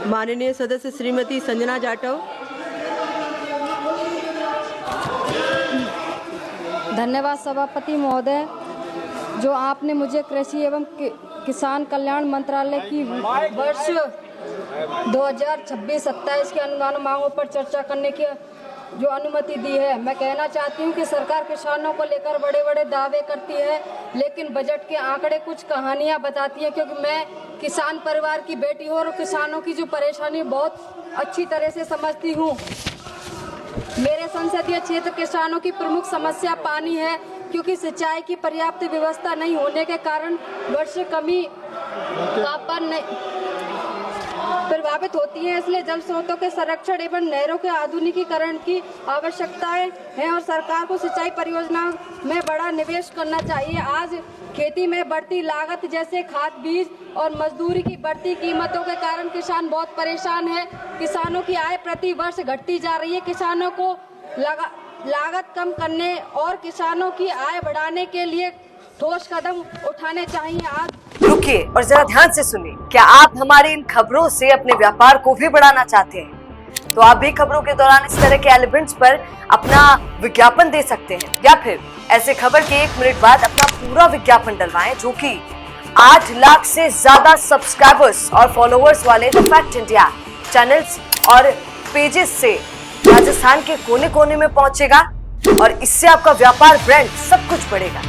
माननीय सदस्य श्रीमती संजना जाटव। धन्यवाद सभापति महोदय, जो आपने मुझे कृषि एवं किसान कल्याण मंत्रालय की वर्ष 2026-27 के अनुदान मांगों पर चर्चा करने की जो अनुमति दी है। मैं कहना चाहती हूं कि सरकार किसानों को लेकर बड़े बड़े दावे करती है, लेकिन बजट के आंकड़े कुछ कहानियां बताती हैं। क्योंकि मैं किसान परिवार की बेटी हूं और किसानों की जो परेशानी बहुत अच्छी तरह से समझती हूं। मेरे संसदीय क्षेत्र किसानों की प्रमुख समस्या पानी है, क्योंकि सिंचाई की पर्याप्त व्यवस्था नहीं होने के कारण वर्ष कमी तापमान प्रभावित होती है। इसलिए जल स्रोतों के संरक्षण एवं नहरों के आधुनिकीकरण की आवश्यकताएं हैं और सरकार को सिंचाई परियोजनाओं में बड़ा निवेश करना चाहिए। आज खेती में बढ़ती लागत जैसे खाद, बीज और मजदूरी की बढ़ती कीमतों के कारण किसान बहुत परेशान है। किसानों की आय प्रति वर्ष घटती जा रही है। किसानों को लागत कम करने और किसानों की आय बढ़ाने के लिए ठोस कदम उठाने चाहिए। आज रुकिए और जरा ध्यान से सुनिए। क्या आप हमारी इन खबरों से अपने व्यापार को भी बढ़ाना चाहते हैं? तो आप भी खबरों के दौरान इस तरह के एलिमेंट्स पर अपना विज्ञापन दे सकते हैं, या फिर ऐसे खबर के 1 मिनट बाद अपना पूरा विज्ञापन डलवाएं, जो कि 8 लाख से ज्यादा सब्सक्राइबर्स और फॉलोअर्स वाले द फैक्ट इंडिया चैनल्स और पेजेस से राजस्थान के कोने कोने में पहुंचेगा और इससे आपका व्यापार, ब्रांड सब कुछ बढ़ेगा।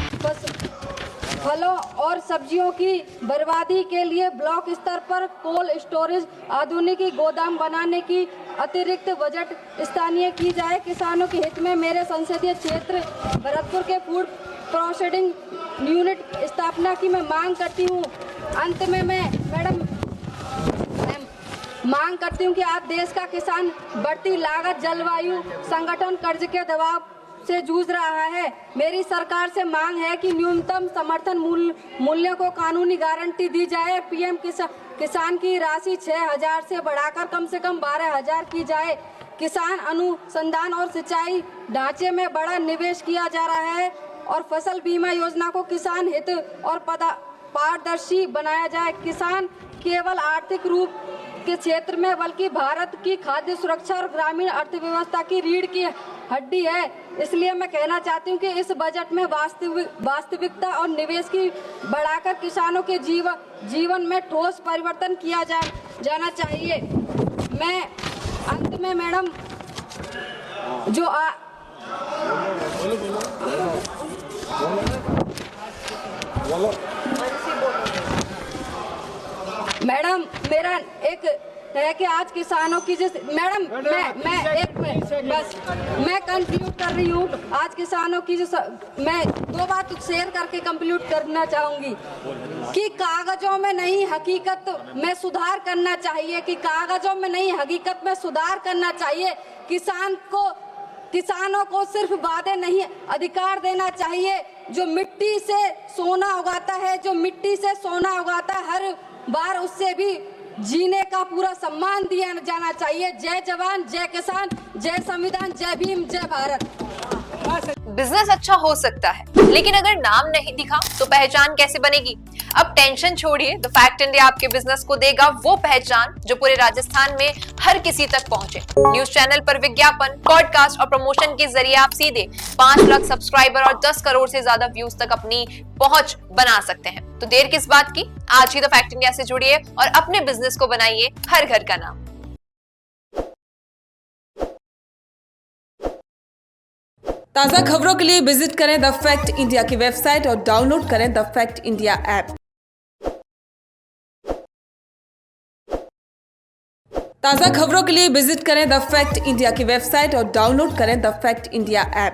फलों और सब्जियों की बर्बादी के लिए ब्लॉक स्तर पर कोल्ड स्टोरेज, आधुनिक गोदाम बनाने की अतिरिक्त बजट स्थानीय की जाए। किसानों के हित में मेरे संसदीय क्षेत्र भरतपुर के फूड प्रोसेसिंग यूनिट स्थापना की मैं मांग करती हूँ। अंत में मैं मांग करती हूँ कि आप देश का किसान बढ़ती लागत, जलवायु संगठन, कर्ज के दबाव से जूझ रहा है। मेरी सरकार से मांग है कि न्यूनतम समर्थन मूल्य को कानूनी गारंटी दी जाए। पीएम किसान की राशि 6,000 से बढ़ाकर कम से कम 12,000 की जाए। किसान अनुसंधान और सिंचाई ढांचे में बड़ा निवेश किया जा रहा है और फसल बीमा योजना को किसान हित और पारदर्शी बनाया जाए। किसान केवल आर्थिक रूप के क्षेत्र में बल्कि भारत की खाद्य सुरक्षा और ग्रामीण अर्थव्यवस्था की रीढ़ की हड्डी है। इसलिए मैं कहना चाहती हूँ कि इस बजट में वास्तविकता और निवेश की बढ़ाकर किसानों के जीवन में ठोस परिवर्तन किया जाना चाहिए। मैं अंत में मैडम मैडम मेरा एक है कि आज किसानों की जिस मैडम मैं एक बस मैं कंक्लूड कर रही हूँ। आज किसानों की जो मैं 2 बात शेयर करके कंक्लूड करना चाहूंगी कि कागजों में नहीं हकीकत में सुधार करना चाहिए, कि कागजों में नहीं हकीकत में सुधार करना चाहिए। किसानों को सिर्फ वादे नहीं अधिकार देना चाहिए। जो मिट्टी से सोना उगाता है, जो मिट्टी से सोना उगाता है, हर बार उससे भी जीने का पूरा सम्मान दिया जाना चाहिए। जय जवान, जय किसान, जय संविधान, जय भीम, जय भारत। बिजनेस अच्छा हो सकता है, लेकिन अगर नाम नहीं दिखा तो पहचान कैसे बनेगी? अब टेंशन छोड़िए, द फैक्ट इंडिया आपके बिजनेस को देगा वो पहचान जो पूरे राजस्थान में हर किसी तक पहुंचे। न्यूज चैनल पर विज्ञापन, पॉडकास्ट और प्रमोशन के जरिए आप सीधे 5 लाख सब्सक्राइबर और 10 करोड़ से ज्यादा व्यूज तक अपनी पहुंच बना सकते हैं। तो देर किस बात की, आज ही द फैक्ट इंडिया से जुड़िए और अपने बिजनेस को बनाइए हर घर का नाम। ताज़ा खबरों के लिए विजिट करें द फैक्ट इंडिया की वेबसाइट और डाउनलोड करें द फैक्ट इंडिया ऐप। ताज़ा खबरों के लिए विजिट करें द फैक्ट इंडिया की वेबसाइट और डाउनलोड करें द फैक्ट इंडिया ऐप।